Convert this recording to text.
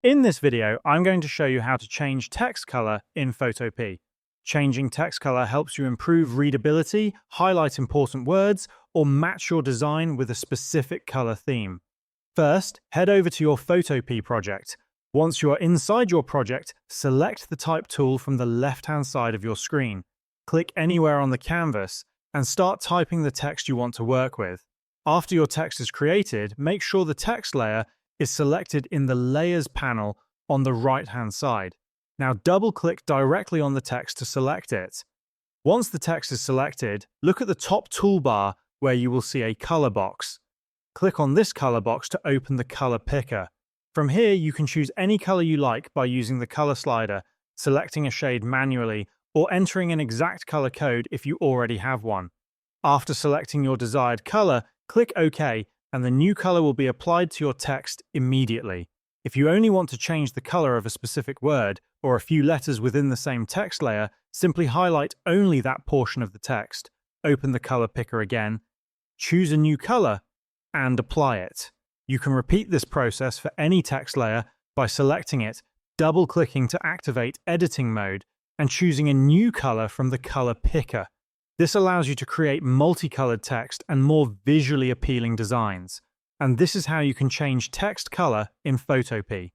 In this video, I'm going to show you how to change text color in Photopea. Changing text color helps you improve readability, highlight important words, or match your design with a specific color theme. First, head over to your Photopea project. Once you are inside your project, select the Type tool from the left-hand side of your screen. Click anywhere on the canvas and start typing the text you want to work with. After your text is created, make sure the text layer is selected in the Layers panel on the right-hand side. Now double-click directly on the text to select it. Once the text is selected, look at the top toolbar where you will see a color box. Click on this color box to open the color picker. From here, you can choose any color you like by using the color slider, selecting a shade manually, or entering an exact color code if you already have one. After selecting your desired color, click OK, and the new color will be applied to your text immediately. If you only want to change the color of a specific word or a few letters within the same text layer, simply highlight only that portion of the text, open the color picker again, choose a new color, and apply it. You can repeat this process for any text layer by selecting it, double-clicking to activate editing mode, and choosing a new color from the color picker. This allows you to create multicolored text and more visually appealing designs. And this is how you can change text color in Photopea.